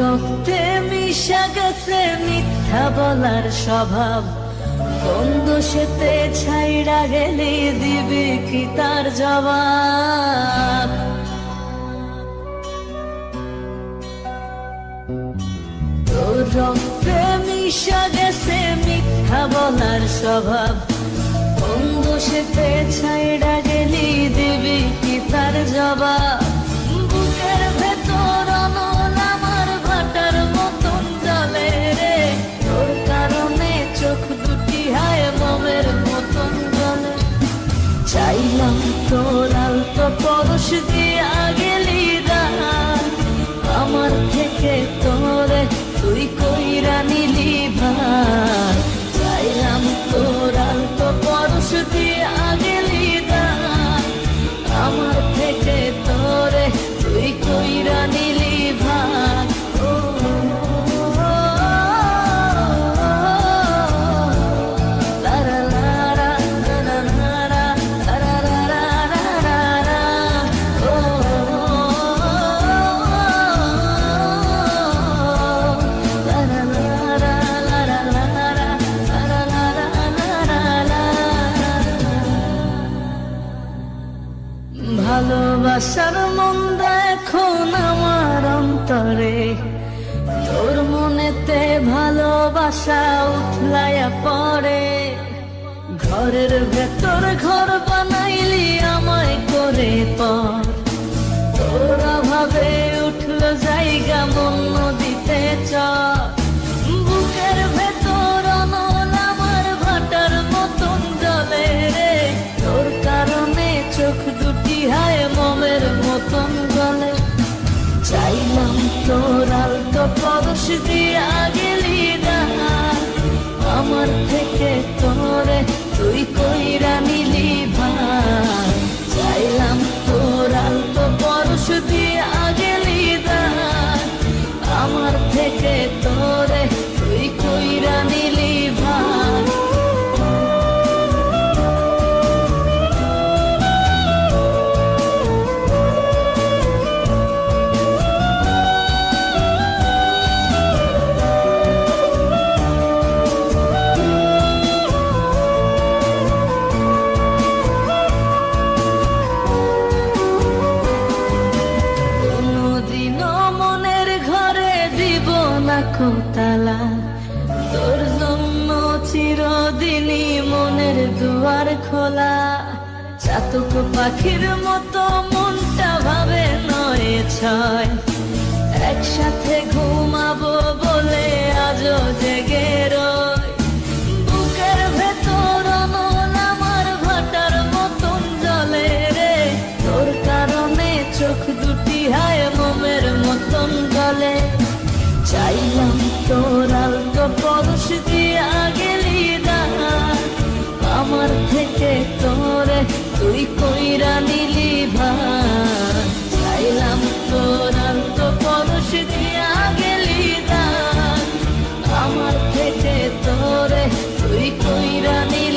রক্তে মিশা গেছে মিথ্যা বলার স্বভাব, কোন দোষেতে ছাইড়া গেলে দিবি কি তার জবাব? তোর রক্তে মিশা গেছে মিথ্যা বলার স্বভাব, কোন দোষেতে ছাইড়া গেলি দিবি কি তার জবাব? বুকের ভেতর অনল আমার ভাটার মতন জ্বলে রে, তোর কারণে চোখ দুটি হায় মমের মতন জ্বলে। চাইলাম তোর আলতো পরশ দিয়া গেলি দান, আমার থেকে তোরে তুই কইরা নিলি ভার। চাইলাম তোর আলতো পরশ দিয়া গেলি দান, আমার থেকে তোরে তুই কইরা নিলি ভার। ভালোবাসার মন্দা এখন আমার অন্তরে, তোর মনেতে ভালোবাসা উঠলাইয়া পড়ে। ঘরের ভেতর ঘর বানাইলি আমায় করে পর, তোর অভাবে উঠলো জায়গা মন নদীতে চর। বুকের ভেতর অনল আমার ভাটার মতন জ্বলে রে, তোর কারণে চোখ দুটি হায় মমের মতন গলে। চাইলাম তোর আলতো পরশ দিয়া গেলি দান, আমার থেকে তোরে তুই কইরা নিলি ভার। চাইলাম তোর আলতো পরশ দিয়া গেলি দান, আমার থেকে তোরে তুই কইরা নিলি ভার। তালা তোর জন্য চিরদিনই মনের দুয়ার খোলা, চাতক পাখির মতো মনটা ভাবে নয় ছয়, একসাথে ঘুমাবো বলে আজও জেগে রয়। বুকের ভেতর অনল আমার ভাটার মতন জ্বলে রে, তোর কারণে চোখ দুটি হায় মোমের মতন গলে। চাইলাম তোর আলতো পরশ দিয়া গেলি দান, আমার থেকে তোরে তুই কইরা নিলি ভার। চাইলাম তোর আলতো পরশ দিয়া গেলি দান, আমার থেকে তোরে তুই কইরা নিলি